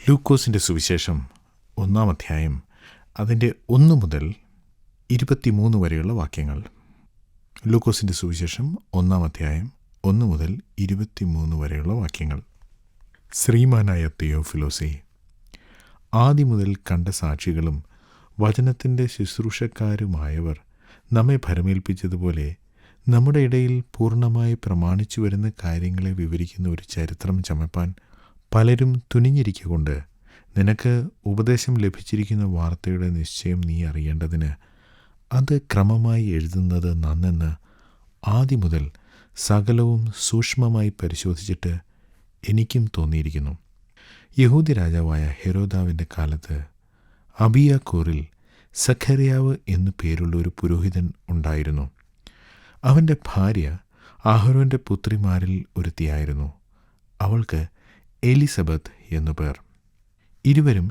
ലൂക്കോസിൻ്റെ സുവിശേഷം 1-ാം അധ്യായം അതിൻ്റെ 1 മുതൽ 23 വരെയുള്ള വാക്യങ്ങൾ. ലൂക്കോസിൻ്റെ സുവിശേഷം 1-ാം അധ്യായം 1 മുതൽ 23 വരെയുള്ള വാക്യങ്ങൾ. ശ്രീമാനായ തിയോഫിലോസേ, ആദ്യം മുതൽ കണ്ട സാക്ഷികളും വചനത്തിൻ്റെ ശുശ്രൂഷക്കാരുമായവർ നമ്മെ ഭരമേൽപ്പിച്ചതുപോലെ നമ്മുടെ ഇടയിൽ പൂർണ്ണമായി പ്രമാണിച്ചു വരുന്ന കാര്യങ്ങളെ വിവരിക്കുന്ന ഒരു ചരിത്രം ചമപ്പാൻ പലരും തുനിഞ്ഞിരിക്കൊണ്ട് നിനക്ക് ഉപദേശം ലഭിച്ചിരിക്കുന്ന വാർത്തയുടെ നിശ്ചയം നീ അറിയേണ്ടതിന് അത് ക്രമമായി എഴുതുന്നത് നന്നെന്ന് ആദ്യം മുതൽ സകലവും സൂക്ഷ്മമായി പരിശോധിച്ചിട്ട് എനിക്കും തോന്നിയിരിക്കുന്നു. യഹൂദ രാജാവായ ഹെരോദാവിൻ്റെ കാലത്ത് അബിയാക്കൂറിൽ സഖര്യാവ് എന്നു പേരുള്ള ഒരു പുരോഹിതൻ ഉണ്ടായിരുന്നു. അവൻ്റെ ഭാര്യ അഹരോൻ്റെ പുത്രിമാരിൽ ഒരുത്തിയായിരുന്നു. അവൾക്ക് എലിസബത്ത് എന്നു പേർ. ഇരുവരും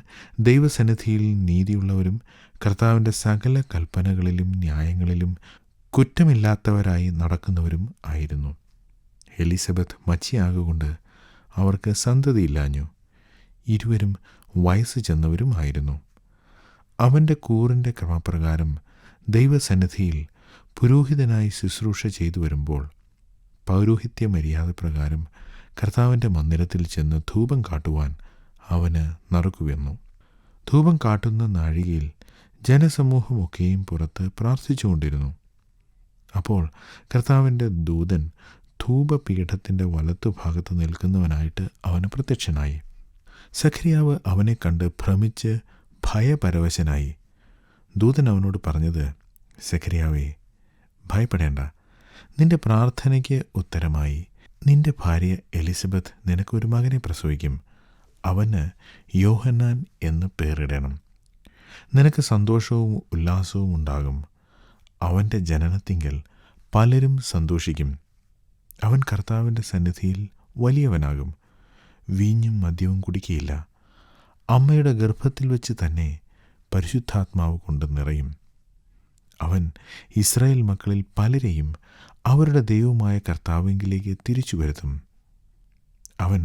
ദൈവസന്നിധിയിൽ നീതിയുള്ളവരും കർത്താവിൻ്റെ സകല കൽപ്പനകളിലും ന്യായങ്ങളിലും കുറ്റമില്ലാത്തവരായി നടക്കുന്നവരും ആയിരുന്നു. എലിസബത്ത് മച്ചിയാകൊണ്ട് അവർക്ക് സന്തതിയില്ലാഞ്ഞു. ഇരുവരും വയസ്സ് ചെന്നവരുമായിരുന്നു. അവൻ്റെ കൂറിൻ്റെ ക്രമപ്രകാരം ദൈവസന്നിധിയിൽ പുരോഹിതനായി ശുശ്രൂഷ ചെയ്തു വരുമ്പോൾ പൗരോഹിത്യ മര്യാദ പ്രകാരം കർത്താവിൻ്റെ മന്ദിരത്തിൽ ചെന്ന് ധൂപം കാട്ടുവാൻ അവന് നറുക്കുവന്നു. ധൂപം കാട്ടുന്ന നാഴികയിൽ ജനസമൂഹമൊക്കെയും പുറത്ത് പ്രാർത്ഥിച്ചുകൊണ്ടിരുന്നു. അപ്പോൾ കർത്താവിൻ്റെ ദൂതൻ ധൂപപീഠത്തിൻ്റെ വലത്തുഭാഗത്ത് നിൽക്കുന്നവനായിട്ട് അവന് പ്രത്യക്ഷനായി. സഖര്യാവ് അവനെ കണ്ട് ഭ്രമിച്ച് ഭയപരവശനായി. ദൂതൻ അവനോട് പറഞ്ഞത്, സഖര്യാവേ, ഭയപ്പെടേണ്ട, നിന്റെ പ്രാർത്ഥനയ്ക്ക് ഉത്തരമായി നിന്റെ ഭാര്യ എലിസബത്ത് നിനക്കൊരു മകനെ പ്രസവിക്കും. അവന് യോഹന്നാൻ എന്ന് പേരിടണം. നിനക്ക് സന്തോഷവും ഉല്ലാസവും ഉണ്ടാകും. അവൻ്റെ ജനനത്തിങ്കൽ പലരും സന്തോഷിക്കും. അവൻ കർത്താവിൻ്റെ സന്നിധിയിൽ വലിയവനാകും. വീഞ്ഞും മദ്യവും കുടിക്കുകയില്ല. അമ്മയുടെ ഗർഭത്തിൽ വെച്ച് തന്നെ പരിശുദ്ധാത്മാവ് കൊണ്ട് നിറയും. അവൻ ഇസ്രായേൽ മക്കളിൽ പലരെയും അവരുടെ ദൈവമായ കർത്താവിങ്കിലേക്ക് തിരിച്ചു വരുത്തും. അവൻ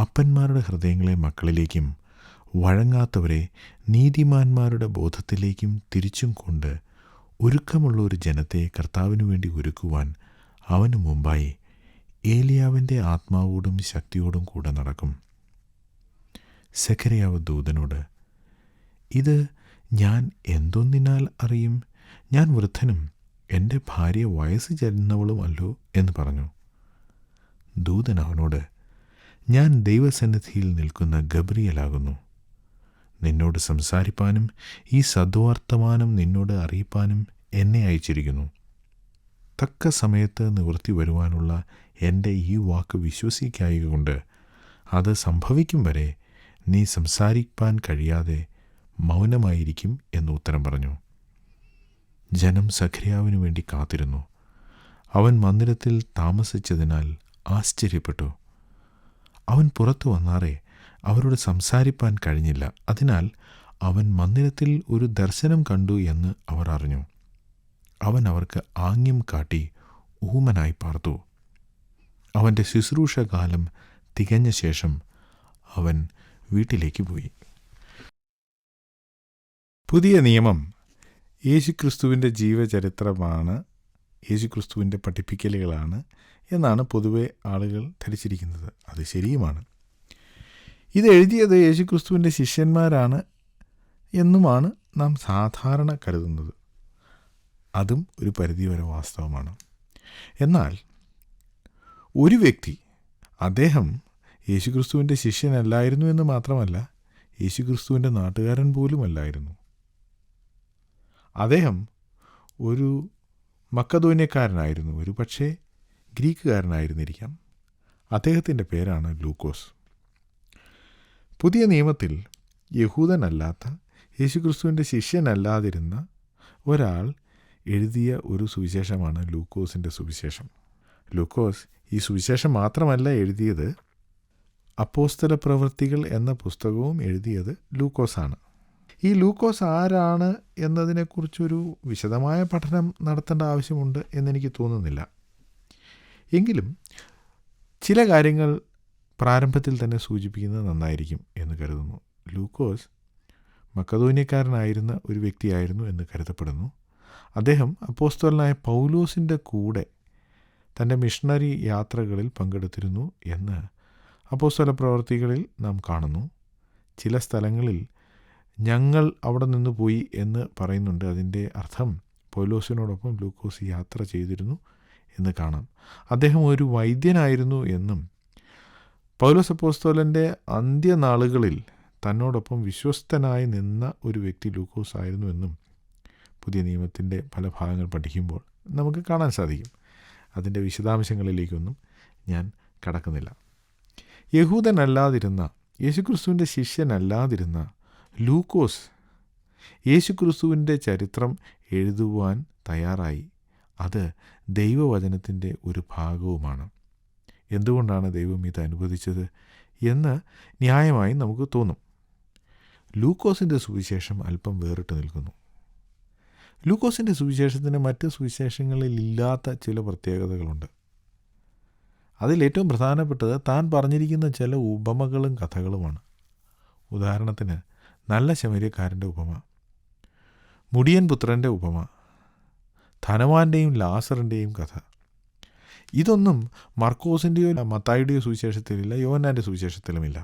അപ്പന്മാരുടെ ഹൃദയങ്ങളെ മക്കളിലേക്കും വഴങ്ങാത്തവരെ നീതിമാന്മാരുടെ ബോധത്തിലേക്കും തിരിച്ചും കൊണ്ട് ഒരുക്കമുള്ള ഒരു ജനത്തെ കർത്താവിനു വേണ്ടി ഒരുക്കുവാൻ അവനു മുമ്പായി ഏലിയാവിൻ്റെ ആത്മാവോടും ശക്തിയോടും കൂടെ നടക്കും. സഖര്യാവ് ദൂതനോട്, ഇത് ഞാൻ എന്തൊന്നിനാൽ അറിയും? ഞാൻ വൃദ്ധനും എൻ്റെ ഭാര്യ വയസ്സ് ചെന്നവളുമല്ലോ എന്ന് പറഞ്ഞു. ദൂതൻ അവനോട്, ഞാൻ ദൈവസന്നിധിയിൽ നിൽക്കുന്ന ഗബ്രിയേലാകുന്നു. നിന്നോട് സംസാരിപ്പാനും ഈ സദ്വർത്തമാനം നിന്നോട് അറിയിപ്പാനും എന്നെ അയച്ചിരിക്കുന്നു. തക്ക സമയത്ത് നിവൃത്തി വരുവാനുള്ള എൻ്റെ ഈ വാക്ക് വിശ്വസിക്കായകൊണ്ട് അത് സംഭവിക്കും വരെ നീ സംസാരിപ്പാൻ കഴിയാതെ മൗനമായിരിക്കും എന്ന് ഉത്തരം പറഞ്ഞു. ജനം സഖര്യാവിനു വേണ്ടി കാത്തിരുന്നു. അവൻ മന്ദിരത്തിൽ താമസിച്ചതിനാൽ ആശ്ചര്യപ്പെട്ടു. അവൻ പുറത്തു വന്നാറേ അവരോട് സംസാരിപ്പാൻ കഴിഞ്ഞില്ല. അതിനാൽ അവൻ മന്ദിരത്തിൽ ഒരു ദർശനം കണ്ടു എന്ന് അവർ അറിഞ്ഞു. അവൻ അവർക്ക് ആംഗ്യം കാട്ടി ഊമനായി പാർത്തു. അവൻ്റെ ശുശ്രൂഷകാലം തികഞ്ഞ ശേഷം അവൻ വീട്ടിലേക്ക് പോയി. പുതിയ നിയമം യേശുക്രിസ്തുവിൻ്റെ ജീവചരിത്രമാണ്, യേശുക്രിസ്തുവിൻ്റെ പഠിപ്പിക്കലുകളാണ് എന്നാണ് പൊതുവെ ആളുകൾ ധരിച്ചിരിക്കുന്നത്. അത് ശരിയുമാണ്. ഇത് എഴുതിയത് യേശുക്രിസ്തുവിൻ്റെ ശിഷ്യന്മാരാണ് എന്നുമാണ് നാം സാധാരണ കരുതുന്നത്. അതും ഒരു പരിധിവരെ വാസ്തവമാണ്. എന്നാൽ ഒരു വ്യക്തി, അദ്ദേഹം യേശുക്രിസ്തുവിൻ്റെ ശിഷ്യനല്ലായിരുന്നു എന്ന് മാത്രമല്ല, യേശുക്രിസ്തുവിൻ്റെ നാട്ടുകാരൻ പോലുമല്ലായിരുന്നു. അദ്ദേഹം ഒരു മക്കദോന്യക്കാരനായിരുന്നു, ഒരു പക്ഷേ ഗ്രീക്കുകാരനായിരുന്നിരിക്കാം. അദ്ദേഹത്തിൻ്റെ പേരാണ് ലൂക്കോസ്. പുതിയ നിയമത്തിൽ യഹൂദനല്ലാത്ത, യേശുക്രിസ്തുവിൻ്റെ ശിഷ്യനല്ലാതിരുന്ന ഒരാൾ എഴുതിയ ഒരു സുവിശേഷമാണ് ലൂക്കോസിൻ്റെ സുവിശേഷം. ലൂക്കോസ് ഈ സുവിശേഷം മാത്രമല്ല എഴുതിയത്, അപ്പോസ്തല പ്രവൃത്തികൾ എന്ന പുസ്തകവും എഴുതിയത് ലൂക്കോസാണ്. ഈ ലൂക്കോസ് ആരാണ് എന്നതിനെക്കുറിച്ചൊരു വിശദമായ പഠനം നടത്തേണ്ട ആവശ്യമുണ്ട് എന്നെനിക്ക് തോന്നുന്നില്ല. എങ്കിലും ചില കാര്യങ്ങൾ പ്രാരംഭത്തിൽ തന്നെ സൂചിപ്പിക്കുന്നത് നന്നായിരിക്കും എന്ന് കരുതുന്നു. ലൂക്കോസ് മക്കദോന്യക്കാരനായിരുന്ന ഒരു വ്യക്തിയായിരുന്നു എന്ന് കരുതപ്പെടുന്നു. അദ്ദേഹം അപ്പോസ്തലനായ പൗലോസിൻ്റെ കൂടെ തൻ്റെ മിഷണറി യാത്രകളിൽ പങ്കെടുത്തിരുന്നു എന്ന് അപ്പോസ്തല പ്രവർത്തികളിൽ നാം കാണുന്നു. ചില സ്ഥലങ്ങളിൽ ഞങ്ങൾ അവിടെ നിന്ന് പോയി എന്ന് പറയുന്നുണ്ട്. അതിൻ്റെ അർത്ഥം പൗലോസിനോടൊപ്പം ലൂക്കോസ് യാത്ര ചെയ്തിരുന്നു എന്ന് കാണാം. അദ്ദേഹം ഒരു വൈദ്യനായിരുന്നു എന്നും പൗലോസ് അപ്പോസ്തലൻ്റെ അന്ത്യനാളുകളിൽ തന്നോടൊപ്പം വിശ്വസ്തനായി നിന്ന ഒരു വ്യക്തി ലൂക്കോസ് ആയിരുന്നു എന്നും പുതിയ നിയമത്തിൻ്റെ പല ഭാഗങ്ങൾ പഠിക്കുമ്പോൾ നമുക്ക് കാണാൻ സാധിക്കും. അതിൻ്റെ വിശദാംശങ്ങളിലേക്കൊന്നും ഞാൻ കടക്കുന്നില്ല. യഹൂദനല്ലാതിരുന്ന, യേശുക്രിസ്തുവിൻ്റെ ശിഷ്യനല്ലാതിരുന്ന ലൂക്കോസ് യേശുക്രിസ്തുവിൻ്റെ ചരിത്രം എഴുതുവാൻ തയ്യാറായി. അത് ദൈവവചനത്തിൻ്റെ ഒരു ഭാഗവുമാണ്. എന്തുകൊണ്ടാണ് ദൈവം ഇത് അനുവദിച്ചത് എന്ന് ന്യായമായി നമുക്ക് തോന്നും. ലൂക്കോസിൻ്റെ സുവിശേഷം അല്പം വേറിട്ട് നിൽക്കുന്നു. ലൂക്കോസിൻ്റെ സുവിശേഷത്തിന് മറ്റ് സുവിശേഷങ്ങളിൽ ഇല്ലാത്ത ചില പ്രത്യേകതകളുണ്ട്. അതിലേറ്റവും പ്രധാനപ്പെട്ടത് താൻ പറഞ്ഞിരിക്കുന്ന ചില ഉപമകളും കഥകളുമാണ്. ഉദാഹരണത്തിന് നല്ല ശമര്യക്കാരൻ്റെ ഉപമ, മുടിയൻ പുത്രൻ്റെ ഉപമ, ധനവാന്റെയും ലാസറിൻ്റെയും കഥ. ഇതൊന്നും മർക്കോസിൻ്റെയോ മത്തായിയുടെയോ സുവിശേഷത്തിലില്ല, യോഹന്നാൻ്റെ സുവിശേഷത്തിലുമില്ല.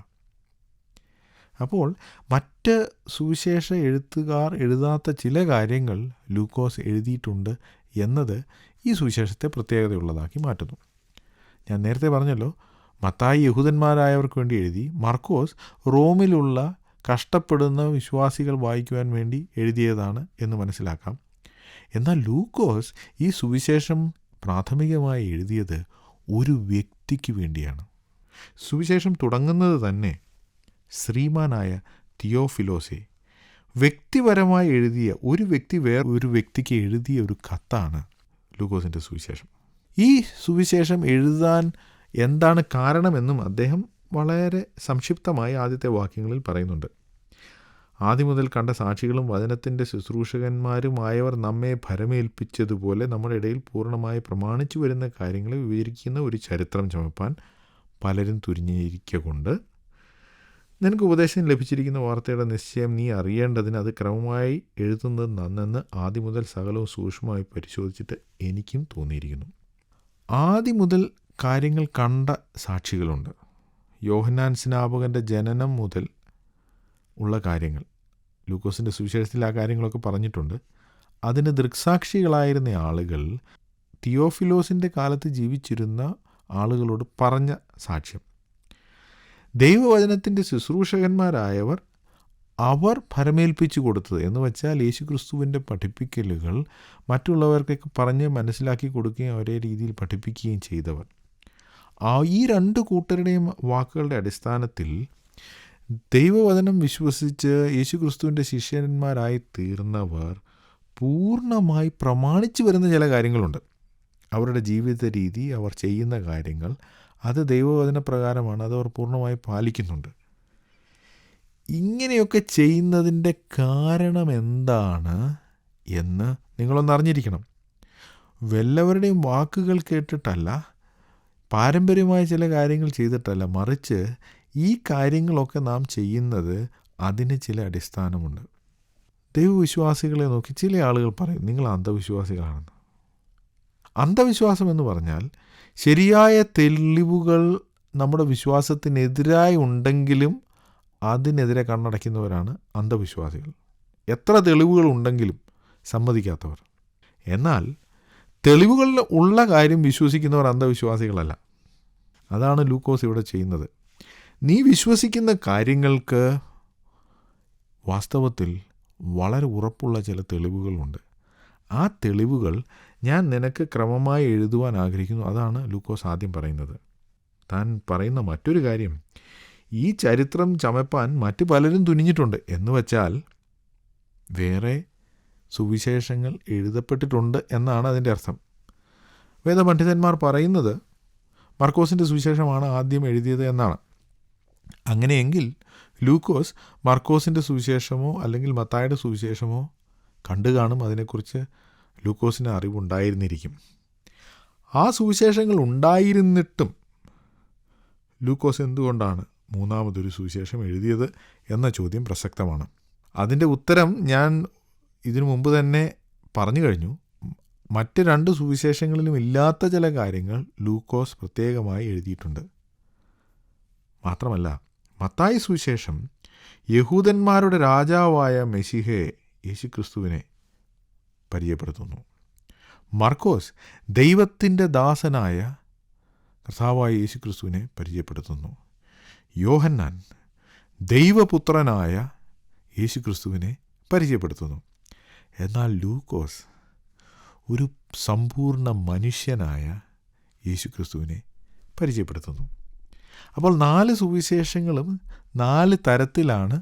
അപ്പോൾ മറ്റ് സുവിശേഷ എഴുത്തുകാർ എഴുതാത്ത ചില കാര്യങ്ങൾ ലൂക്കോസ് എഴുതിയിട്ടുണ്ട് എന്നത് ഈ സുവിശേഷത്തെ പ്രത്യേകതയുള്ളതാക്കി മാറ്റുന്നു. ഞാൻ നേരത്തെ പറഞ്ഞല്ലോ, മത്തായി യഹൂദന്മാരായവർക്ക് വേണ്ടി എഴുതി, മർക്കോസ് റോമിലുള്ള കഷ്ടപ്പെടുന്ന വിശ്വാസികൾ വായിക്കുവാൻ വേണ്ടി എഴുതിയതാണ് എന്ന് മനസ്സിലാക്കാം. എന്നാൽ ലൂക്കോസ് ഈ സുവിശേഷം പ്രാഥമികമായി എഴുതിയത് ഒരു വ്യക്തിക്ക് വേണ്ടിയാണ്. സുവിശേഷം തുടങ്ങുന്നത് തന്നെ ശ്രീമാനായ തിയോഫിലോസെ വ്യക്തിപരമായി എഴുതിയ ഒരു വ്യക്തി ഒരു വ്യക്തിക്ക് എഴുതിയ ഒരു കത്താണ് ലൂക്കോസിൻ്റെ സുവിശേഷം. ഈ സുവിശേഷം എഴുതാൻ എന്താണ് കാരണമെന്നും അദ്ദേഹം വളരെ സംക്ഷിപ്തമായി ആദ്യത്തെ വാക്യങ്ങളിൽ പറയുന്നുണ്ട്. ആദ്യം മുതൽ കണ്ട സാക്ഷികളും വചനത്തിൻ്റെ ശുശ്രൂഷകന്മാരുമായവർ നമ്മെ ഭരമേൽപ്പിച്ചതുപോലെ നമ്മുടെ ഇടയിൽ പൂർണ്ണമായി പ്രമാണിച്ചു വരുന്ന കാര്യങ്ങളെ വിവരിക്കുന്ന ഒരു ചരിത്രം ചുമപ്പാൻ പലരും തുനിഞ്ഞിരിക്കൊണ്ട് നിനക്ക് ഉപദേശം ലഭിച്ചിരിക്കുന്ന വാർത്തയുടെ നിശ്ചയം നീ അറിയേണ്ടതിന് അത് ക്രമമായി എഴുതുന്നത് നന്നെന്ന് ആദ്യം മുതൽ സകലവും സൂക്ഷ്മമായി പരിശോധിച്ചിട്ട് എനിക്കും തോന്നിയിരിക്കുന്നു. ആദ്യം മുതൽ കാര്യങ്ങൾ കണ്ട സാക്ഷികളുണ്ട്. യോഹന്നാൻ സ്നാപകൻ്റെ ജനനം മുതൽ ഉള്ള കാര്യങ്ങൾ ലൂക്കോസിൻ്റെ സുവിശേഷത്തിൽ ആ കാര്യങ്ങളൊക്കെ പറഞ്ഞിട്ടുണ്ട്. അതിന് ദൃക്സാക്ഷികളായിരുന്ന ആളുകൾ തിയോഫിലോസിൻ്റെ കാലത്ത് ജീവിച്ചിരുന്ന ആളുകളോട് പറഞ്ഞ സാക്ഷ്യം. ദൈവവചനത്തിൻ്റെ ശുശ്രൂഷകന്മാരായവർ അവർ ഭരമേൽപ്പിച്ചു കൊടുത്തത് എന്ന് വെച്ചാൽ യേശുക്രിസ്തുവിൻ്റെ പഠിപ്പിക്കലുകൾ മറ്റുള്ളവർക്കൊക്കെ പറഞ്ഞ് മനസ്സിലാക്കി കൊടുക്കുകയും ഒരേ രീതിയിൽ പഠിപ്പിക്കുകയും ചെയ്തവർ. ഈ രണ്ട് കൂട്ടരുടെയും വാക്കുകളുടെ അടിസ്ഥാനത്തിൽ ദൈവവചനം വിശ്വസിച്ച് യേശുക്രിസ്തുവിൻ്റെ ശിഷ്യന്മാരായി തീർന്നവർ പൂർണ്ണമായി പ്രമാണിച്ചു വരുന്ന ചില കാര്യങ്ങളുണ്ട്. അവരുടെ ജീവിത രീതി, അവർ ചെയ്യുന്ന കാര്യങ്ങൾ, അത് ദൈവവചന പ്രകാരമാണ്. അത് അവർ പൂർണ്ണമായി പാലിക്കുന്നുണ്ട്. ഇങ്ങനെയൊക്കെ ചെയ്യുന്നതിൻ്റെ കാരണം എന്താണ് എന്ന് നിങ്ങളൊന്ന് അറിഞ്ഞിരിക്കണം. വല്ലവരുടെയും വാക്കുകൾ കേട്ടിട്ടല്ല, പാരമ്പര്യമായ ചില കാര്യങ്ങൾ ചെയ്തിട്ടല്ല, മറിച്ച് ഈ കാര്യങ്ങളൊക്കെ നാം ചെയ്യുന്നത് അതിന് ചില അടിസ്ഥാനമുണ്ട്. ദൈവവിശ്വാസികളെ നോക്കി ചില ആളുകൾ പറയും നിങ്ങൾ അന്ധവിശ്വാസികളാണെന്ന്. അന്ധവിശ്വാസം എന്ന് പറഞ്ഞാൽ ശരിയായ തെളിവുകൾ നമ്മുടെ വിശ്വാസത്തിനെതിരായി ഉണ്ടെങ്കിലും അതിനെതിരെ കണ്ണടയ്ക്കുന്നവരാണ് അന്ധവിശ്വാസികൾ. എത്ര തെളിവുകൾ ഉണ്ടെങ്കിലും സമ്മതിക്കാത്തവർ. എന്നാൽ തെളിവുകളിൽ ഉള്ള കാര്യം വിശ്വസിക്കുന്നവർ അന്ധവിശ്വാസികളല്ല. അതാണ് ലൂക്കോസ് ഇവിടെ ചെയ്യുന്നത്. നീ വിശ്വസിക്കുന്ന കാര്യങ്ങൾക്ക് വാസ്തവത്തിൽ വളരെ ഉറപ്പുള്ള ചില തെളിവുകളുണ്ട്. ആ തെളിവുകൾ ഞാൻ നിനക്ക് ക്രമമായി എഴുതുവാൻ ആഗ്രഹിക്കുന്നു. അതാണ് ലൂക്കോസ് ആദ്യം പറയുന്നത്. താൻ പറയുന്ന മറ്റൊരു കാര്യം, ഈ ചരിത്രം ചമപ്പാൻ മറ്റു പലരും തുനിഞ്ഞിട്ടുണ്ട് എന്ന് വച്ചാൽ വേറെ സുവിശേഷങ്ങൾ എഴുതപ്പെട്ടിട്ടുണ്ട് എന്നാണ് അതിൻ്റെ അർത്ഥം. വേദപണ്ഡിതന്മാർ പറയുന്നത് മർക്കോസിൻ്റെ സുവിശേഷമാണ് ആദ്യം എഴുതിയത് എന്നാണ്. അങ്ങനെയെങ്കിൽ ലൂക്കോസ് മർക്കോസിൻ്റെ സുവിശേഷമോ അല്ലെങ്കിൽ മത്തായിയുടെ സുവിശേഷമോ കണ്ടു കാണും. അതിനെക്കുറിച്ച് ലൂക്കോസിന് അറിവുണ്ടായിരുന്നിരിക്കും. ആ സുവിശേഷങ്ങൾ ഉണ്ടായിരുന്നിട്ടും ലൂക്കോസ് എന്തുകൊണ്ടാണ് മൂന്നാമതൊരു സുവിശേഷം എഴുതിയത് എന്ന ചോദ്യം പ്രസക്തമാണ്. അതിൻ്റെ ഉത്തരം ഞാൻ ഇതിനു മുമ്പ് തന്നെ പറഞ്ഞു കഴിഞ്ഞു. മറ്റ് 2 സുവിശേഷങ്ങളിലും ഇല്ലാത്ത ചില കാര്യങ്ങൾ ലൂക്കോസ് പ്രത്യേകമായി എഴുതിയിട്ടുണ്ട്. മാത്രമല്ല, മത്തായി സുവിശേഷം യഹൂദന്മാരുടെ രാജാവായ മെശിഹയെ യേശുക്രിസ്തുവിനെ പരിചയപ്പെടുത്തുന്നു. മർക്കോസ് ദൈവത്തിൻ്റെ ദാസനായ കർത്താവായ യേശുക്രിസ്തുവിനെ പരിചയപ്പെടുത്തുന്നു. യോഹന്നാൻ ദൈവപുത്രനായ യേശുക്രിസ്തുവിനെ പരിചയപ്പെടുത്തുന്നു. എന്നാൽ ലൂക്കോസ് ഒരു സമ്പൂർണ്ണ മനുഷ്യനായ യേശുക്രിസ്തുവിനെ പരിചയപ്പെടുത്തുന്നു. അപ്പോൾ 4 സുവിശേഷങ്ങളും 4 തരത്തിലാണ്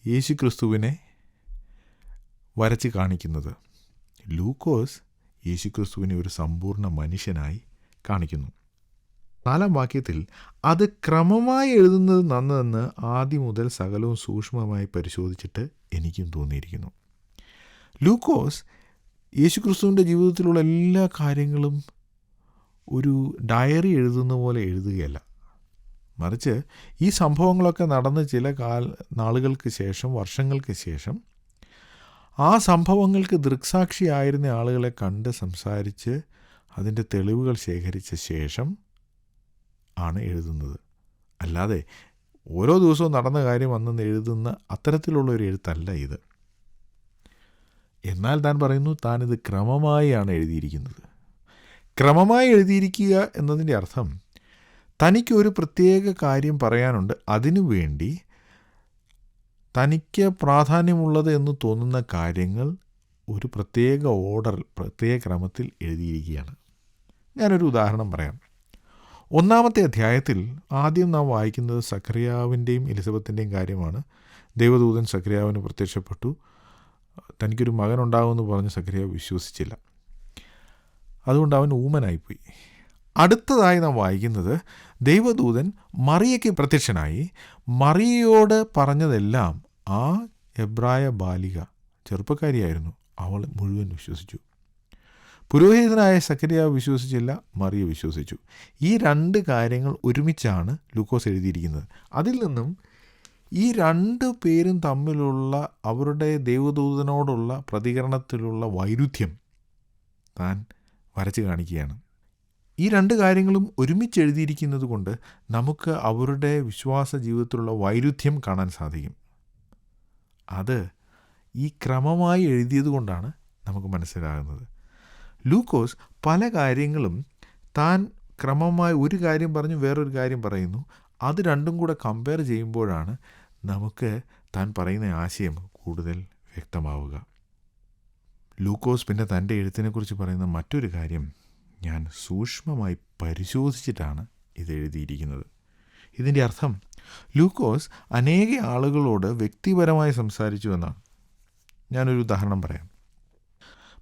യേശുക്രിസ്തുവിനെ വരച്ച് കാണിക്കുന്നത്. ലൂക്കോസ് യേശുക്രിസ്തുവിനെ ഒരു സമ്പൂർണ്ണ മനുഷ്യനായി കാണിക്കുന്നു. 4-ാം വാക്യത്തിൽ അത് ക്രമമായി എഴുതുന്നത് നന്നതെന്ന് ആദ്യം മുതൽ സകലവും സൂക്ഷ്മമായി പരിശോധിച്ചിട്ട് എനിക്കും തോന്നിയിരിക്കുന്നു. ലൂക്കോസ് യേശുക്രിസ്തുവിൻ്റെ ജീവിതത്തിലുള്ള എല്ലാ കാര്യങ്ങളും ഒരു ഡയറി എഴുതുന്ന പോലെ എഴുതുകയല്ല. മറിച്ച് ഈ സംഭവങ്ങളൊക്കെ നടന്ന് ചില നാളുകൾക്ക് ശേഷം, വർഷങ്ങൾക്ക് ശേഷം ആ സംഭവങ്ങൾക്ക് ദൃക്സാക്ഷിയായിരുന്ന ആളുകളെ കണ്ട് സംസാരിച്ച് അതിൻ്റെ തെളിവുകൾ ശേഖരിച്ച ശേഷം ആണ് എഴുതുന്നത്. അല്ലാതെ ഓരോ ദിവസവും നടന്ന കാര്യം അന്നെന്ന് എഴുതുന്ന അത്തരത്തിലുള്ള ഒരു എഴുത്തല്ല ഇത്. എന്നാൽ താൻ പറയുന്നു, താനിത് ക്രമമായാണ് എഴുതിയിരിക്കുന്നത്. ക്രമമായി എഴുതിയിരിക്കുക എന്നതിൻ്റെ അർത്ഥം തനിക്കൊരു പ്രത്യേക കാര്യം പറയാനുണ്ട്, അതിനു വേണ്ടി തനിക്ക് പ്രാധാന്യമുള്ളത് എന്ന് തോന്നുന്ന കാര്യങ്ങൾ ഒരു പ്രത്യേക ഓർഡറിൽ, പ്രത്യേക ക്രമത്തിൽ എഴുതിയിരിക്കുകയാണ്. ഞാനൊരു ഉദാഹരണം പറയാം. 1-ാമത്തെ അധ്യായത്തിൽ ആദ്യം നാം വായിക്കുന്നത് സഖറിയാവിൻ്റെയും എലിസബത്തിൻ്റെയും കാര്യമാണ്. ദൈവദൂതൻ സഖറിയാവിന് പ്രത്യക്ഷപ്പെട്ടു. തനിക്കൊരു മകനുണ്ടാകുമെന്ന് പറഞ്ഞ് സഖറിയാവ് വിശ്വസിച്ചില്ല. അതുകൊണ്ട് അവൻ ഊമനായിപ്പോയി. അടുത്തതായി നാം വായിക്കുന്നത് ദൈവദൂതൻ മറിയയ്ക്ക് പ്രത്യക്ഷനായി. മറിയയോട് പറഞ്ഞതെല്ലാം ആ എബ്രായ ബാലിക, ചെറുപ്പക്കാരിയായിരുന്നു, അവൾ മുഴുവൻ വിശ്വസിച്ചു. പുരോഹിതനായ സഖറിയാവ് വിശ്വസിച്ചില്ല, മറിയ വിശ്വസിച്ചു. ഈ 2 കാര്യങ്ങൾ ഒരുമിച്ചാണ് ലൂക്കോസ് എഴുതിയിരിക്കുന്നത്. അതിൽ നിന്നും ഈ 2 പേരും തമ്മിലുള്ള അവരുടെ ദൈവദൂതനോടുള്ള പ്രതികരണത്തിലുള്ള വൈരുദ്ധ്യം താൻ വരച്ച് കാണിക്കുകയാണ്. ഈ 2 കാര്യങ്ങളും ഒരുമിച്ച് എഴുതിയിരിക്കുന്നത് കൊണ്ട് നമുക്ക് അവരുടെ വിശ്വാസ ജീവിതത്തിലുള്ള വൈരുദ്ധ്യം കാണാൻ സാധിക്കും. അത് ഈ ക്രമമായി എഴുതിയത് കൊണ്ടാണ് നമുക്ക് മനസ്സിലാകുന്നത്. ലൂക്കോസ് പല കാര്യങ്ങളും താൻ ക്രമമായി ഒരു കാര്യം പറഞ്ഞ് വേറൊരു കാര്യം പറയുന്നു. അത് രണ്ടും കൂടെ കമ്പയർ ചെയ്യുമ്പോഴാണ് നമുക്ക് താൻ പറയുന്ന ആശയം കൂടുതൽ വ്യക്തമാവുക. ലൂക്കോസ് പിന്നെ തൻ്റെ എഴുത്തിനെക്കുറിച്ച് പറയുന്ന മറ്റൊരു കാര്യം, ഞാൻ സൂക്ഷ്മമായി പരിശോധിച്ചിട്ടാണ് ഇത് എഴുതിയിരിക്കുന്നത്. ഇതിൻ്റെ അർത്ഥം ലൂക്കോസ് അനേക ആളുകളോട് വ്യക്തിപരമായി സംസാരിച്ചു എന്നാണ്. ഞാനൊരു ഉദാഹരണം പറയാം.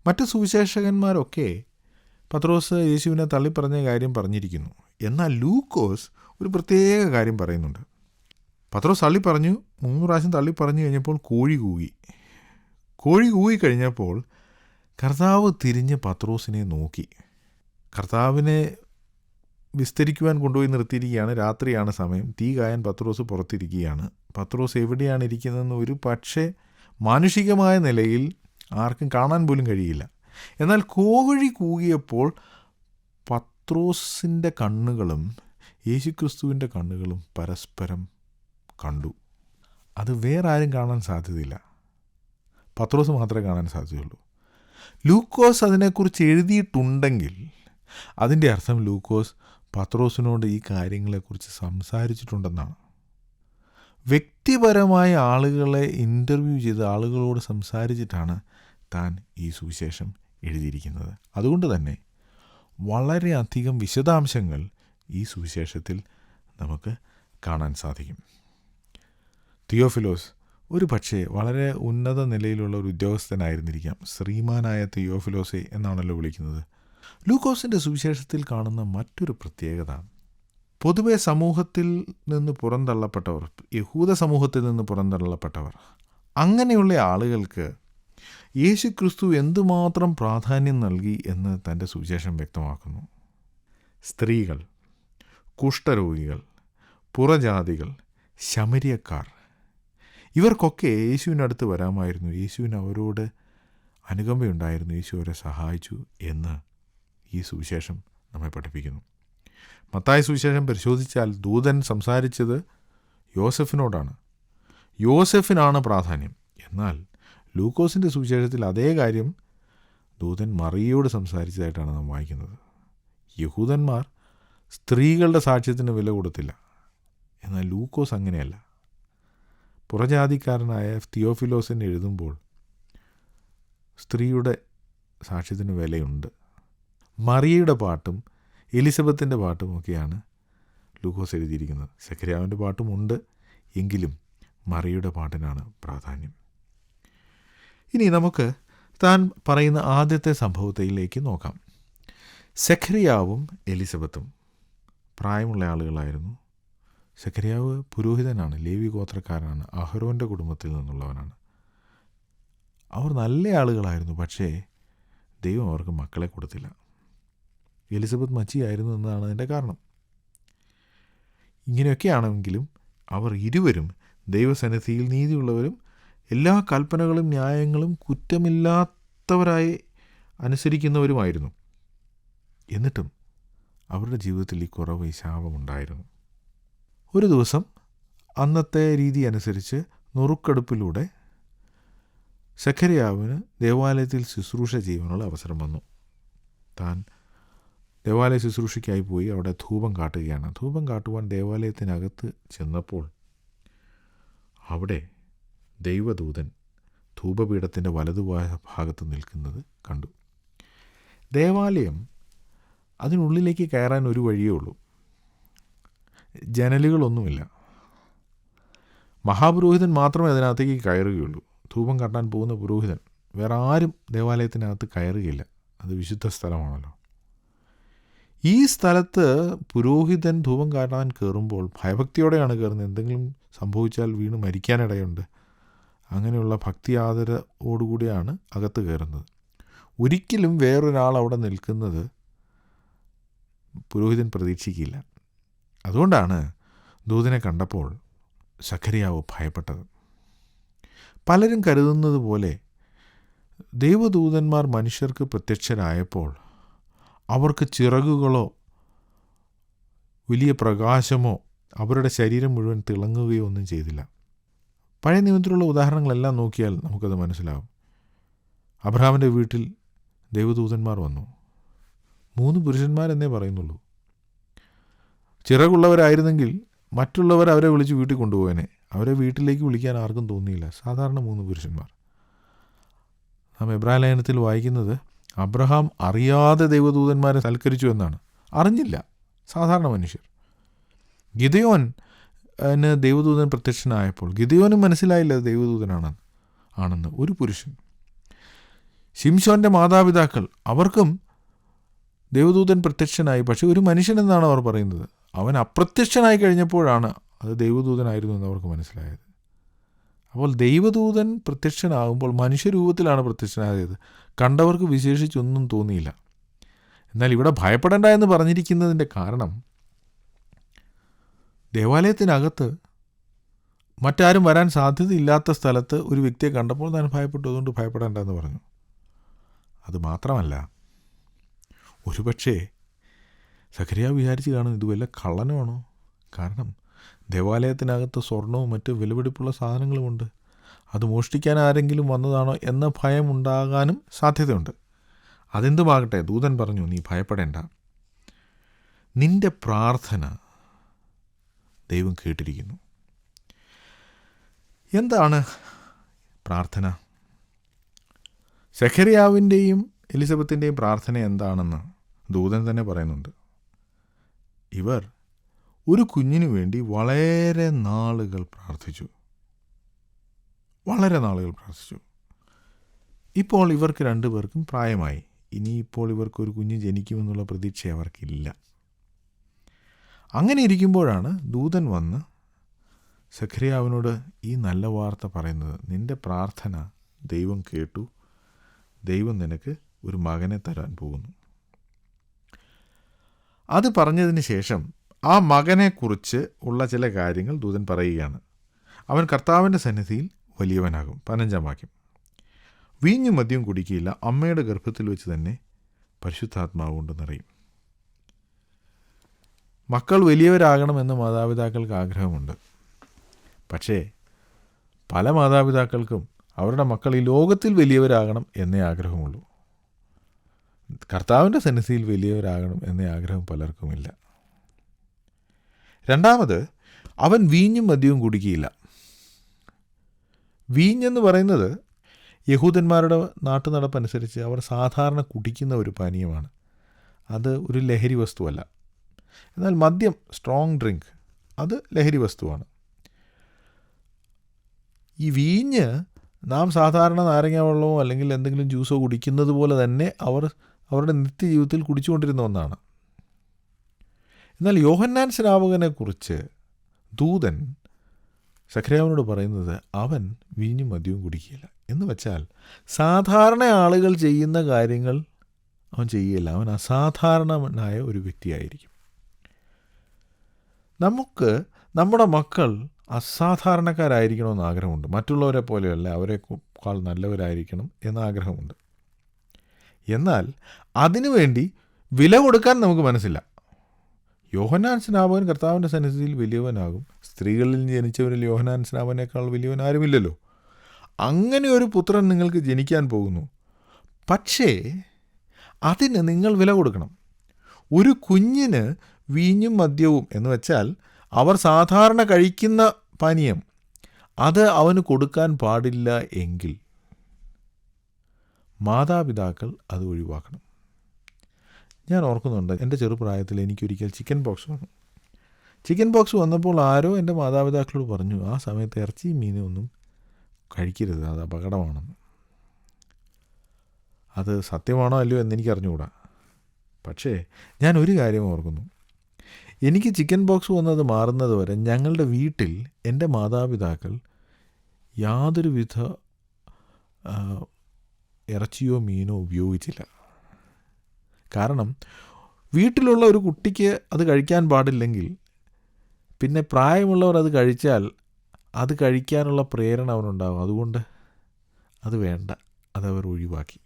മറ്റ് സുവിശേഷകന്മാരൊക്കെ പത്രോസ് യേശുവിനെ തള്ളിപ്പറഞ്ഞ കാര്യം പറഞ്ഞിരിക്കുന്നു. എന്നാൽ ലൂക്കോസ് ഒരു പ്രത്യേക കാര്യം പറയുന്നുണ്ട്. പത്രോസ് തള്ളിപ്പറഞ്ഞു, 3 പ്രാവശ്യം തള്ളിപ്പറഞ്ഞു കഴിഞ്ഞപ്പോൾ കോഴി കൂകി കഴിഞ്ഞപ്പോൾ കർത്താവ് തിരിഞ്ഞ് പത്രോസിനെ നോക്കി. കർത്താവിനെ വിസ്തരിക്കുവാൻ കൊണ്ടുപോയി നിർത്തിയിരിക്കുകയാണ്. രാത്രിയാണ് സമയം. തീ കായാൻ പത്രോസ് പുറത്തിരിക്കുകയാണ്. പത്രോസ് എവിടെയാണ് ഇരിക്കുന്നതെന്ന് ഒരു പക്ഷേ മാനുഷികമായ നിലയിൽ ആർക്കും കാണാൻ പോലും കഴിയില്ല. എന്നാൽ കോഴി കൂകിയപ്പോൾ പത്രോസിൻ്റെ കണ്ണുകളും യേശുക്രിസ്തുവിൻ്റെ കണ്ണുകളും പരസ്പരം കണ്ടു. അത് വേറെ ആരും കാണാൻ സാധ്യതയില്ല, പത്രോസ് മാത്രമേ കാണാൻ സാധ്യതയുള്ളൂ. ലൂക്കോസ് അതിനെക്കുറിച്ച് എഴുതിയിട്ടുണ്ടെങ്കിൽ അതിൻ്റെ അർത്ഥം ലൂക്കോസ് പത്രോസിനോട് ഈ കാര്യങ്ങളെക്കുറിച്ച് സംസാരിച്ചിട്ടുണ്ടെന്നാണ്. വ്യക്തിപരമായ ആളുകളെ ഇൻ്റർവ്യൂ ചെയ്ത് ആളുകളോട് സംസാരിച്ചിട്ടാണ് താൻ ഈ സുവിശേഷം എഴുതിയിരിക്കുന്നത്. അതുകൊണ്ട് തന്നെ വളരെയധികം വിശദാംശങ്ങൾ ഈ സുവിശേഷത്തിൽ നമുക്ക് കാണാൻ സാധിക്കും. തിയോഫിലോസ് ഒരു പക്ഷേ വളരെ ഉന്നത നിലയിലുള്ള ഒരു ഉദ്യോഗസ്ഥനായിരുന്നിരിക്കാം. ശ്രീമാനായ തിയോഫിലോസെ എന്നാണല്ലോ വിളിക്കുന്നത്. ലൂക്കോസിൻ്റെ സുവിശേഷത്തിൽ കാണുന്ന മറ്റൊരു പ്രത്യേകത, പൊതുവെ സമൂഹത്തിൽ നിന്ന് പുറന്തള്ളപ്പെട്ടവർ, യഹൂദ സമൂഹത്തിൽ നിന്ന് പുറന്തള്ളപ്പെട്ടവർ, അങ്ങനെയുള്ള ആളുകൾക്ക് യേശുക്രിസ്തു എന്തുമാത്രം പ്രാധാന്യം നൽകി എന്ന് തൻ്റെ സുവിശേഷം വ്യക്തമാക്കുന്നു. സ്ത്രീകൾ, കുഷ്ഠരോഗികൾ, പുറജാതികൾ, ശമര്യക്കാർ, ഇവർക്കൊക്കെ യേശുവിനടുത്ത് വരാമായിരുന്നു. യേശുവിന് അവരോട് അനുകമ്പയുണ്ടായിരുന്നു. യേശു അവരെ സഹായിച്ചു എന്ന് ഈ സുവിശേഷം നമ്മെ പഠിപ്പിക്കുന്നു. മത്തായി സുവിശേഷം പരിശോധിച്ചാൽ ദൂതൻ സംസാരിച്ചത് യോസെഫിനോടാണ്. യോസെഫിനാണ് പ്രാധാന്യം. എന്നാൽ ലൂക്കോസിൻ്റെ സുവിശേഷത്തിൽ അതേ കാര്യം ദൂതൻ മറിയയോട് സംസാരിച്ചതായിട്ടാണ് നാം വായിക്കുന്നത്. യഹൂദന്മാർ സ്ത്രീകളുടെ സാക്ഷ്യത്തിന് വില കൊടുത്തില്ല. എന്നാൽ ലൂക്കോസ് അങ്ങനെയല്ല. പുറജാതിക്കാരനായ തിയോഫിലോസിന് എഴുതുമ്പോൾ സ്ത്രീയുടെ സാക്ഷ്യത്തിന് വിലയുണ്ട്. മറിയയുടെ പാട്ടും എലിസബത്തിൻ്റെ പാട്ടും ഒക്കെയാണ് ലൂക്കോസ് എഴുതിയിരിക്കുന്നത്. സഖര്യാവിൻ്റെ പാട്ടുമുണ്ട്, എങ്കിലും മറിയയുടെ പാട്ടിനാണ് പ്രാധാന്യം. ഇനി നമുക്ക് താൻ പറയുന്ന ആദ്യത്തെ സംഭവത്തിലേക്ക് നോക്കാം. സഖര്യാവും എലിസബത്തും പ്രായമുള്ള ആളുകളായിരുന്നു. സഖര്യാവ് പുരോഹിതനാണ്, ലേവി ഗോത്രക്കാരനാണ്, അഹരോൻ്റെ കുടുംബത്തിൽ നിന്നുള്ളവനാണ്. അവർ നല്ല ആളുകളായിരുന്നു. പക്ഷേ ദൈവം അവർക്ക് മക്കളെ കൊടുത്തില്ല. എലിസബത്ത് മച്ചിയായിരുന്നു എന്നതാണ് അതിൻ്റെ കാരണം. ഇങ്ങനെയൊക്കെയാണെങ്കിലും അവർ ഇരുവരും ദൈവസന്നിധിയിൽ നീതിയുള്ളവരും എല്ലാ കൽപ്പനകളും ന്യായങ്ങളും കുറ്റമില്ലാത്തവരായി അനുസരിക്കുന്നവരുമായിരുന്നു. എന്നിട്ടും അവരുടെ ജീവിതത്തിൽ ഈ കുറവ്, ഈ ശാപമുണ്ടായിരുന്നു. ഒരു ദിവസം അന്നത്തെ രീതി അനുസരിച്ച് നുറുക്കെടുപ്പിലൂടെ സഖര്യാവിന് ദേവാലയത്തിൽ ശുശ്രൂഷ ചെയ്യുവാനുള്ള അവസരം വന്നു. താൻ ദേവാലയ ശുശ്രൂഷയ്ക്കായി പോയി അവിടെ ധൂപം കാട്ടുകയാണ്. ധൂപം കാട്ടുവാൻ ദേവാലയത്തിനകത്ത് ചെന്നപ്പോൾ അവിടെ ദൈവദൂതൻ ധൂപപീഠത്തിൻ്റെ വലതുഭാഗത്ത് നിൽക്കുന്നത് കണ്ടു. ദേവാലയം അതിനുള്ളിലേക്ക് കയറാൻ ഒരു വഴിയേ ഉള്ളൂ. ജനലുകളൊന്നുമില്ല. മഹാപുരോഹിതൻ മാത്രമേ അതിനകത്തേക്ക് കയറുകയുള്ളൂ. ധൂപം കാട്ടാൻ പോകുന്ന പുരോഹിതൻ, വേറെ ആരും ദേവാലയത്തിനകത്ത് കയറുകയില്ല. അത് വിശുദ്ധ സ്ഥലമാണല്ലോ. ഈ സ്ഥലത്ത് പുരോഹിതൻ ധൂപം കാട്ടാൻ കയറുമ്പോൾ ഭയഭക്തിയോടെയാണ് കയറുന്നത്. എന്തെങ്കിലും സംഭവിച്ചാൽ വീണ് മരിക്കാനിടയുണ്ട്. അങ്ങനെയുള്ള ഭക്തി ആദരവോടുകൂടിയാണ് അകത്ത് കയറുന്നത്. ഒരിക്കലും വേറൊരാൾ അവിടെ നിൽക്കുന്നത് പുരോഹിതൻ പ്രതീക്ഷിക്കില്ല. അതുകൊണ്ടാണ് ദൂതനെ കണ്ടപ്പോൾ സഖര്യാവ് ഭയപ്പെട്ടത്. പലരും കരുതുന്നത് പോലെ ദൈവദൂതന്മാർ മനുഷ്യർക്ക് പ്രത്യക്ഷരായപ്പോൾ അവർക്ക് ചിറകുകളോ വലിയ പ്രകാശമോ അവരുടെ ശരീരം മുഴുവൻ തിളങ്ങുകയോ ഒന്നും ചെയ്തില്ല. പഴയ നിയമത്തിലുള്ള ഉദാഹരണങ്ങളെല്ലാം നോക്കിയാൽ നമുക്കത് മനസ്സിലാവും. അബ്രഹാമിൻ്റെ വീട്ടിൽ ദൈവദൂതന്മാർ വന്നു. 3 പുരുഷന്മാരെന്നേ പറയുന്നുള്ളൂ. ചിറകുള്ളവരായിരുന്നെങ്കിൽ മറ്റുള്ളവർ അവരെ വിളിച്ച് വീട്ടിൽ കൊണ്ടുപോകാനെ. അവരെ വീട്ടിലേക്ക് വിളിക്കാൻ ആർക്കും തോന്നിയില്ല. സാധാരണ 3 പുരുഷന്മാർ. നാം എബ്രായ ലേഖനത്തിൽ വായിക്കുന്നത് അബ്രഹാം അറിയാതെ ദൈവദൂതന്മാരെ സൽക്കരിച്ചു എന്നാണ്. അറിഞ്ഞില്ല, സാധാരണ മനുഷ്യർ. ഗിദെയോന് ദൈവദൂതൻ പ്രത്യക്ഷനായപ്പോൾ ഗിദെയോനും മനസ്സിലായില്ല ദൈവദൂതനാണെന്ന്. ഒരു പുരുഷൻ. ശിംശോൻ്റെ മാതാപിതാക്കൾ, അവർക്കും ദൈവദൂതൻ പ്രത്യക്ഷനായി. പക്ഷെ ഒരു മനുഷ്യനെന്നാണ് അവർ പറയുന്നത്. അവൻ അപ്രത്യക്ഷനായി കഴിഞ്ഞപ്പോഴാണ് അത് ദൈവദൂതനായിരുന്നു എന്ന് അവർക്ക് മനസ്സിലായത്. അപ്പോൾ ദൈവദൂതൻ പ്രത്യക്ഷനാകുമ്പോൾ മനുഷ്യരൂപത്തിലാണ് പ്രത്യക്ഷനായത്. കണ്ടവർക്ക് വിശേഷിച്ചൊന്നും തോന്നിയില്ല. എന്നാൽ ഇവിടെ ഭയപ്പെടേണ്ട എന്ന് പറഞ്ഞിരിക്കുന്നതിൻ്റെ കാരണം, ദേവാലയത്തിനകത്ത് മറ്റാരും വരാൻ സാധ്യതയില്ലാത്ത സ്ഥലത്ത് ഒരു വ്യക്തിയെ കണ്ടപ്പോൾ താൻ ഭയപ്പെട്ടു. അതുകൊണ്ട് ഭയപ്പെടേണ്ട എന്ന് പറഞ്ഞു. അതുമാത്രമല്ല, ഒരുപക്ഷേ സഖര്യാവ് വിചാരിച്ച് കാണും ഇത് വല്ല കള്ളനുമാണോ. കാരണം ദേവാലയത്തിനകത്ത് സ്വർണവും മറ്റ് വിലപിടിപ്പുള്ള സാധനങ്ങളുമുണ്ട്. അത് മോഷ്ടിക്കാൻ ആരെങ്കിലും വന്നതാണോ എന്ന ഭയം ഉണ്ടാകാനും സാധ്യതയുണ്ട്. അതെന്തുമാകട്ടെ, ദൂതൻ പറഞ്ഞു, നീ ഭയപ്പെടേണ്ട. നിന്റെ പ്രാർത്ഥന ദൈവം കേട്ടിരിക്കുന്നു. എന്താണ് പ്രാർത്ഥന? സഖര്യാവിൻ്റെയും എലിസബത്തിൻ്റെയും പ്രാർത്ഥന എന്താണെന്ന് ദൂതൻ തന്നെ പറയുന്നുണ്ട്. ഇവർ ഒരു കുഞ്ഞിനു വേണ്ടി വളരെ നാളുകൾ പ്രാർത്ഥിച്ചു. ഇപ്പോൾ ഇവർക്ക് 2 പേർക്കും പ്രായമായി. ഇനിയിപ്പോൾ ഇവർക്കൊരു കുഞ്ഞ് ജനിക്കുമെന്നുള്ള പ്രതീക്ഷ അവർക്കില്ല. അങ്ങനെ ഇരിക്കുമ്പോഴാണ് ദൂതൻ വന്ന് സഖര്യാവിനോട് ഈ നല്ല വാർത്ത പറയുന്നത്. നിൻ്റെ പ്രാർത്ഥന ദൈവം കേട്ടു. ദൈവം നിനക്ക് ഒരു മകനെ തരാൻ പോകുന്നു. അത് പറഞ്ഞതിന് ശേഷം ആ മകനെക്കുറിച്ച് ഉള്ള ചില കാര്യങ്ങൾ ദൂതൻ പറയുകയാണ്. അവൻ കർത്താവിൻ്റെ സന്നിധിയിൽ വലിയവനാകും. 15 വാക്യം. വീഞ്ഞും മദ്യവും കുടിക്കുകയില്ല, അമ്മയുടെ ഗർഭത്തിൽ വെച്ച് തന്നെ പരിശുദ്ധാത്മാവ് കൊണ്ട് നിറയും. മക്കൾ വലിയവരാകണമെന്ന് മാതാപിതാക്കൾക്ക് ആഗ്രഹമുണ്ട്. പക്ഷേ പല മാതാപിതാക്കൾക്കും അവരുടെ മക്കൾ ഈ ലോകത്തിൽ വലിയവരാകണം എന്നേ ആഗ്രഹമുള്ളൂ. കർത്താവിൻ്റെ സന്നിധിയിൽ വലിയവരാകണം എന്നേ ആഗ്രഹം പലർക്കുമില്ല. രണ്ടാമത്, അവൻ വീഞ്ഞും മദ്യവും കുടിക്കുകയില്ല. വീഞ്ഞെന്ന് പറയുന്നത് യഹൂദന്മാരുടെ നാട്ടുനടപ്പനുസരിച്ച് അവർ സാധാരണ കുടിക്കുന്ന ഒരു പാനീയമാണ്. അത് ഒരു ലഹരി വസ്തുവല്ല. എന്നാൽ മദ്യം, സ്ട്രോങ് ഡ്രിങ്ക്, അത് ലഹരി വസ്തുവാണ്. ഈ വീഞ്ഞ് നാം സാധാരണ നാരങ്ങ വെള്ളമോ അല്ലെങ്കിൽ എന്തെങ്കിലും ജ്യൂസോ കുടിക്കുന്നത് പോലെ തന്നെ അവരുടെ നിത്യജീവിതത്തിൽ കുടിച്ചുകൊണ്ടിരുന്ന ഒന്നാണ്. എന്നാൽ യോഹന്നാൻ സ്നാപകനെക്കുറിച്ച് ദൂതൻ സഖര്യാവിനോട് പറയുന്നത് അവൻ വീഞ്ഞും മദ്യവും കുടിക്കുകയില്ല. എന്ന് വെച്ചാൽ സാധാരണ ആളുകൾ ചെയ്യുന്ന കാര്യങ്ങൾ അവൻ ചെയ്യുകയില്ല. അവൻ അസാധാരണനായ ഒരു വ്യക്തിയായിരിക്കും. നമുക്ക് നമ്മുടെ മക്കൾ അസാധാരണക്കാരായിരിക്കണമെന്ന് ആഗ്രഹമുണ്ട്. മറ്റുള്ളവരെ പോലെയല്ല, അവരെക്കാൾ നല്ലവരായിരിക്കണം എന്ന ആഗ്രഹമുണ്ട്. എന്നാൽ അതിനുവേണ്ടി വില കൊടുക്കാൻ നമുക്ക് മനസ്സില്ല. യോഹന്നാൻ സ്നാപകൻ കർത്താവിൻ്റെ സന്നിധിയിൽ വലിയവനാകും. സ്ത്രീകളിൽ ജനിച്ചവരിൽ യോഹന്നാൻ സ്നാപകനേക്കാൾ വലിയവൻ ആരുമില്ലല്ലോ. അങ്ങനെ ഒരു പുത്രൻ നിങ്ങൾക്ക് ജനിക്കാൻ പോകുന്നു. പക്ഷേ അതിന് നിങ്ങൾ വില കൊടുക്കണം. ഒരു കുഞ്ഞിന് വീഞ്ഞും മദ്യവും എന്ന് വെച്ചാൽ അവർ സാധാരണ കഴിക്കുന്ന പാനീയം, അത് അവന് കൊടുക്കാൻ പാടില്ല എങ്കിൽ മാതാപിതാക്കൾ അത് ഒഴിവാക്കണം. ഞാൻ ഓർക്കുന്നുണ്ട്, എൻ്റെ ചെറുപ്രായത്തിൽ എനിക്കൊരിക്കൽ ചിക്കൻ പോക്സ് വന്നു. ചിക്കൻ പോക്സ് വന്നപ്പോൾ ആരോ എൻ്റെ മാതാപിതാക്കളോട് പറഞ്ഞു, ആ സമയത്ത് ഇറച്ചിയും മീനും ഒന്നും കഴിക്കരുത്, അത് അപകടമാണെന്ന്. അത് സത്യമാണോ അല്ലയോ എന്നെനിക്ക് അറിഞ്ഞുകൂടാ. പക്ഷേ ഞാൻ ഒരു കാര്യം ഓർക്കുന്നു, എനിക്ക് ചിക്കൻ പോക്സ് വന്നത് മാറുന്നത് വരെ ഞങ്ങളുടെ വീട്ടിൽ എൻ്റെ മാതാപിതാക്കൾ യാതൊരുവിധ ഇറച്ചിയോ മീനോ ഉപയോഗിച്ചില്ല. കാരണം വീട്ടിലുള്ള ഒരു കുട്ടിക്ക് അത് കഴിക്കാൻ പാടില്ലെങ്കിൽ പിന്നെ പ്രായമുള്ളവർ അത് കഴിച്ചാൽ അത് കഴിക്കാനുള്ള പ്രേരണ അവനുണ്ടാകും. അതുകൊണ്ട് അത് വേണ്ട, അതവർ ഒഴിവാക്കി.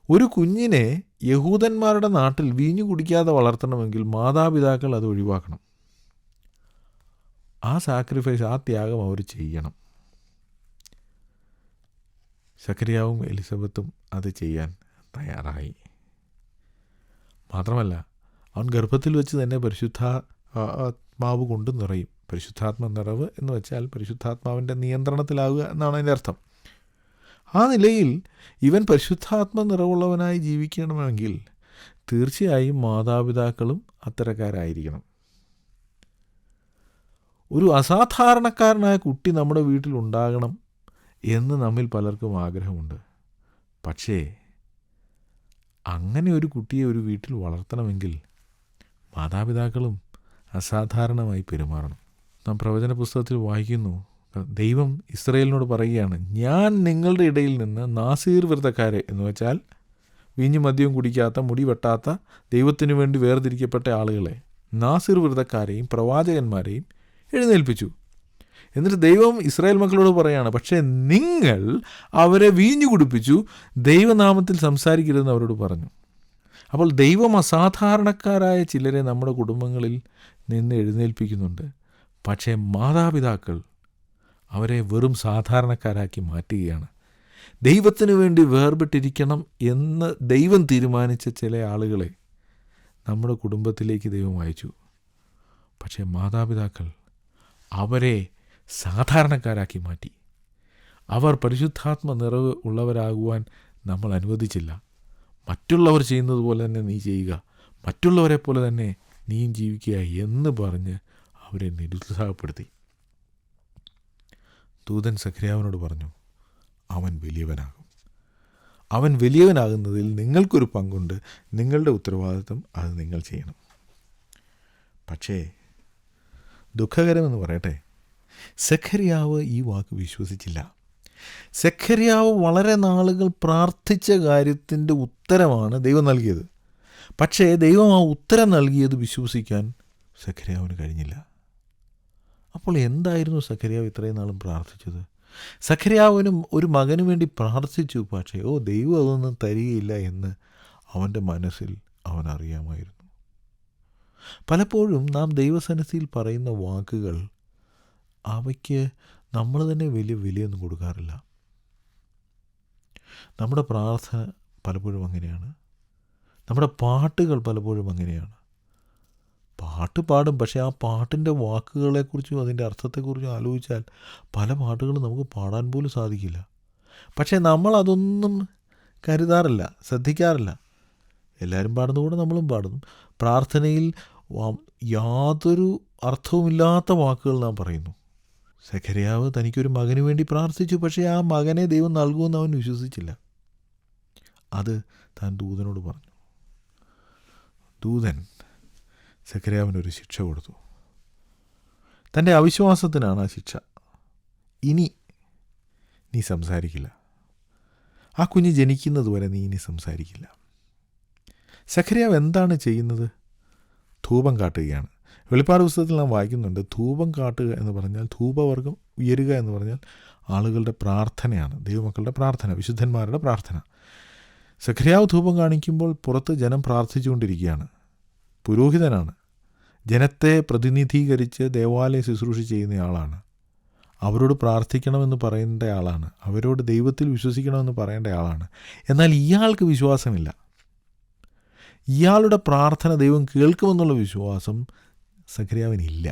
ഒരു കുഞ്ഞിനെ യഹൂദന്മാരുടെ നാട്ടിൽ വീഞ്ഞു കുടിക്കാതെ വളർത്തണമെങ്കിൽ മാതാപിതാക്കൾ അത് ഒഴിവാക്കണം. ആ സാക്രിഫൈസ്, ആ ത്യാഗം അവർ ചെയ്യണം. സഖര്യാവും എലിസബത്തും അത് ചെയ്യാൻ തയ്യാറായി. മാത്രമല്ല അവൻ ഗർഭത്തിൽ വെച്ച് തന്നെ പരിശുദ്ധാത്മാവ് കൊണ്ട് നിറയും. പരിശുദ്ധാത്മ നിറവ് എന്ന് വെച്ചാൽ പരിശുദ്ധാത്മാവിൻ്റെ നിയന്ത്രണത്തിലാവുക എന്നാണ് അതിൻ്റെ അർത്ഥം. ആ നിലയിൽ ഇവൻ പരിശുദ്ധാത്മ നിറവുള്ളവനായി ജീവിക്കണമെങ്കിൽ തീർച്ചയായും മാതാപിതാക്കളും അത്തരക്കാരായിരിക്കണം. ഒരു അസാധാരണക്കാരനായ കുട്ടി നമ്മുടെ വീട്ടിലുണ്ടാകണം എന്ന് നമ്മിൽ പലർക്കും ആഗ്രഹമുണ്ട്. പക്ഷേ അങ്ങനെ ഒരു കുട്ടിയെ ഒരു വീട്ടിൽ വളർത്തണമെങ്കിൽ മാതാപിതാക്കളും അസാധാരണമായി പെരുമാറണം. നാം പ്രവചന പുസ്തകത്തിൽ വായിക്കുന്നു, ദൈവം ഇസ്രായേലിനോട് പറയുകയാണ്, ഞാൻ നിങ്ങളുടെ ഇടയിൽ നിന്ന് നാസീർ വ്രതക്കാരെ എന്ന് വെച്ചാൽ വീഞ്ഞു മദ്യവും കുടിക്കാത്ത, മുടി വെട്ടാത്ത, ദൈവത്തിനു വേണ്ടി വേർതിരിക്കപ്പെട്ട ആളുകളെ, നാസീർ വ്രതക്കാരെയും പ്രവാചകന്മാരെയും എഴുന്നേൽപ്പിച്ചു. എന്നിട്ട് ദൈവം ഇസ്രായേൽ മക്കളോട് പറയാണ്, പക്ഷേ നിങ്ങൾ അവരെ വീഞ്ഞു കുടിപ്പിച്ചു, ദൈവനാമത്തിൽ സംസാരിക്കരുതെന്ന് അവരോട് പറഞ്ഞു. അപ്പോൾ ദൈവം അസാധാരണക്കാരായ ചിലരെ നമ്മുടെ കുടുംബങ്ങളിൽ നിന്ന് എഴുന്നേൽപ്പിക്കുന്നുണ്ട്. പക്ഷേ മാതാപിതാക്കൾ അവരെ വെറും സാധാരണക്കാരാക്കി മാറ്റുകയാണ്. ദൈവത്തിന് വേണ്ടി വേർപെട്ടിരിക്കണം എന്ന് ദൈവം തീരുമാനിച്ച ചില ആളുകളെ നമ്മുടെ കുടുംബത്തിലേക്ക് ദൈവം അയച്ചു. പക്ഷേ മാതാപിതാക്കൾ അവരെ സാധാരണക്കാരാക്കി മാറ്റി. അവർ പരിശുദ്ധാത്മ നിറവ് ഉള്ളവരാകുവാൻ നമ്മൾ അനുവദിച്ചില്ല. മറ്റുള്ളവർ ചെയ്യുന്നത് പോലെ തന്നെ നീ ചെയ്യുക, മറ്റുള്ളവരെ പോലെ തന്നെ നീയും ജീവിക്കുക എന്ന് പറഞ്ഞ് അവരെ നിരുത്സാഹപ്പെടുത്തി. ദൂതൻ സഖര്യാവിനോട് പറഞ്ഞു, അവൻ വലിയവനാകും. അവൻ വലിയവനാകുന്നതിൽ നിങ്ങൾക്കൊരു പങ്കുണ്ട്. നിങ്ങളുടെ ഉത്തരവാദിത്വം അത് നിങ്ങൾ ചെയ്യണം. പക്ഷേ ദുഃഖകരമെന്ന് പറയട്ടെ, സഖര്യാവ് ഈ വാക്ക് വിശ്വസിച്ചില്ല. സഖര്യാവ് വളരെ നാളുകൾ പ്രാർത്ഥിച്ച കാര്യത്തിൻ്റെ ഉത്തരമാണ് ദൈവം നൽകിയത്. പക്ഷേ ദൈവം ആ ഉത്തരം നൽകിയത് വിശ്വസിക്കാൻ സഖര്യാവിന് കഴിഞ്ഞില്ല. അപ്പോൾ എന്തായിരുന്നു സഖര്യാവ് ഇത്രയും നാളും പ്രാർത്ഥിച്ചത്? സഖര്യാവിനും ഒരു മകന് വേണ്ടി പ്രാർത്ഥിച്ചു, പക്ഷേ ദൈവം അതൊന്നും തരികയില്ല എന്ന് അവൻ്റെ മനസ്സിൽ അവൻ അറിയാമായിരുന്നു. പലപ്പോഴും നാം ദൈവസന്നിധിയിൽ പറയുന്ന വാക്കുകൾ, അവയ്ക്ക് നമ്മൾ തന്നെ വലിയ വിലയൊന്നും കൊടുക്കാറില്ല. നമ്മുടെ പ്രാർത്ഥന പലപ്പോഴും അങ്ങനെയാണ്. നമ്മുടെ പാട്ടുകൾ പലപ്പോഴും അങ്ങനെയാണ്. പാട്ട് പാടും, പക്ഷേ ആ പാട്ടിൻ്റെ വാക്കുകളെക്കുറിച്ചും അതിൻ്റെ അർത്ഥത്തെക്കുറിച്ചും ആലോചിച്ചാൽ പല പാട്ടുകളും നമുക്ക് പാടാൻ പോലും സാധിക്കില്ല. പക്ഷേ നമ്മളതൊന്നും കരുതാറില്ല, ശ്രദ്ധിക്കാറില്ല. എല്ലാവരും പാടുന്ന കൂടെ നമ്മളും പാടുന്നു. പ്രാർത്ഥനയിൽ യാതൊരു അർത്ഥവുമില്ലാത്ത വാക്കുകൾ നാം പറയുന്നു. സഖര്യാവ് തനിക്കൊരു മകന് വേണ്ടി പ്രാർത്ഥിച്ചു, പക്ഷേ ആ മകനെ ദൈവം നൽകുമെന്ന് അവൻ വിശ്വസിച്ചില്ല. അത് താൻ ദൂതനോട് പറഞ്ഞു. ദൂതൻ സഖര്യാവിനൊരു ശിക്ഷ കൊടുത്തു. തൻ്റെ അവിശ്വാസത്തിനാണ് ആ ശിക്ഷ. ഇനി നീ സംസാരിക്കില്ല. ആ കുഞ്ഞ് ജനിക്കുന്നതുവരെ നീ ഇനി സംസാരിക്കില്ല. സഖര്യാവ് എന്താണ് ചെയ്യുന്നത്? ധൂപം കാട്ടുകയാണ്. വെളിപ്പാട് പുസ്തകത്തിൽ നാം വായിക്കുന്നുണ്ട്, ധൂപം കാട്ടുക എന്ന് പറഞ്ഞാൽ, ധൂപവർഗം ഉയരുക എന്ന് പറഞ്ഞാൽ ആളുകളുടെ പ്രാർത്ഥനയാണ്, ദൈവമക്കളുടെ പ്രാർത്ഥന, വിശുദ്ധന്മാരുടെ പ്രാർത്ഥന. സഖര്യാവ് ധൂപം കാണിക്കുമ്പോൾ പുറത്ത് ജനം പ്രാർത്ഥിച്ചുകൊണ്ടിരിക്കുകയാണ്. പുരോഹിതനാണ്, ജനത്തെ പ്രതിനിധീകരിച്ച് ദേവാലയ ശുശ്രൂഷ ചെയ്യുന്നയാളാണ്. അവരോട് പ്രാർത്ഥിക്കണമെന്ന് പറയേണ്ട ആളാണ്, അവരോട് ദൈവത്തിൽ വിശ്വസിക്കണമെന്ന് പറയേണ്ട ആളാണ്. എന്നാൽ ഇയാൾക്ക് വിശ്വാസമില്ല. ഇയാളുടെ പ്രാർത്ഥന ദൈവം കേൾക്കുമെന്നുള്ള വിശ്വാസം സഖര്യാവിനില്ല.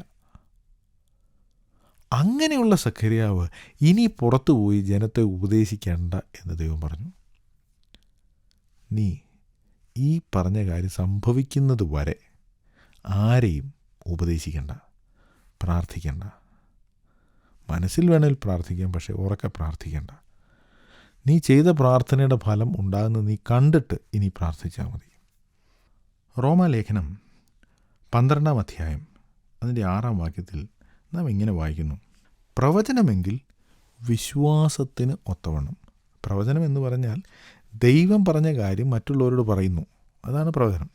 അങ്ങനെയുള്ള സഖര്യാവ് ഇനി പുറത്തു പോയി ജനത്തെ ഉപദേശിക്കേണ്ട എന്ന് ദൈവം പറഞ്ഞു. നീ ഈ പറഞ്ഞ കാര്യം സംഭവിക്കുന്നത് വരെ ആരെയും ഉപദേശിക്കണ്ട, പ്രാർത്ഥിക്കണ്ട. മനസ്സിൽ വേണേൽ പ്രാർത്ഥിക്കാം, പക്ഷേ ഉറക്കെ പ്രാർത്ഥിക്കണ്ട. നീ ചെയ്ത പ്രാർത്ഥനയുടെ ഫലം ഉണ്ടാകുന്നത് നീ കണ്ടിട്ട് ഇനി പ്രാർത്ഥിച്ചാൽ മതി. റോമാലേഖനം 12-ാം അധ്യായം അതിൻ്റെ 6-ാം വാക്യത്തിൽ നാം ഇങ്ങനെ വായിക്കുന്നു: പ്രവചനമെങ്കിൽ വിശ്വാസത്തിന് ഒത്തവണ്ണം. പ്രവചനം എന്ന് പറഞ്ഞാൽ ദൈവം പറഞ്ഞ കാര്യം മറ്റുള്ളവരോട് പറയുന്നു, അതാണ് പ്രവചനം.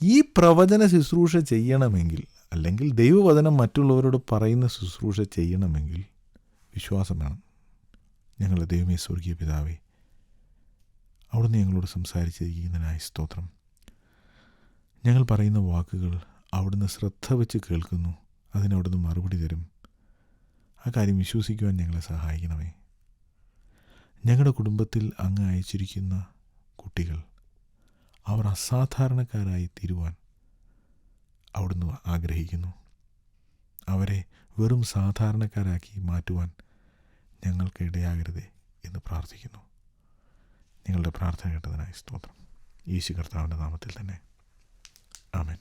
ഈ പ്രവചന ശുശ്രൂഷ ചെയ്യണമെങ്കിൽ, അല്ലെങ്കിൽ ദൈവവചനം മറ്റുള്ളവരോട് പറയുന്ന ശുശ്രൂഷ ചെയ്യണമെങ്കിൽ വിശ്വാസം വേണം. ഞങ്ങളുടെ ദൈവമേ, സ്വർഗീയ പിതാവേ, അവിടുന്ന് ഞങ്ങളോട് സംസാരിച്ചിരിക്കുന്നതിനായി സ്തോത്രം. ഞങ്ങൾ പറയുന്ന വാക്കുകൾ അവിടുന്ന് ശ്രദ്ധ വെച്ച് കേൾക്കുന്നു, അതിനവിടുന്ന് മറുപടി തരും. ആ കാര്യം വിശ്വസിക്കുവാൻ ഞങ്ങളെ സഹായിക്കണമേ. ഞങ്ങളുടെ കുടുംബത്തിൽ അങ്ങ് അയച്ചിരിക്കുന്ന കുട്ടികൾ, അവർ അസാധാരണക്കാരായി തീരുവാൻ അവിടുന്ന് ആഗ്രഹിക്കുന്നു. അവരെ വെറും സാധാരണക്കാരാക്കി മാറ്റുവാൻ ഞങ്ങൾക്ക് ഇടയാകരുതേ എന്ന് പ്രാർത്ഥിക്കുന്നു. ഞങ്ങളുടെ പ്രാർത്ഥന കേട്ടതിനായി സ്തോത്രം. യേശു കർത്താവിൻ്റെ നാമത്തിൽ തന്നെ, ആമേൻ.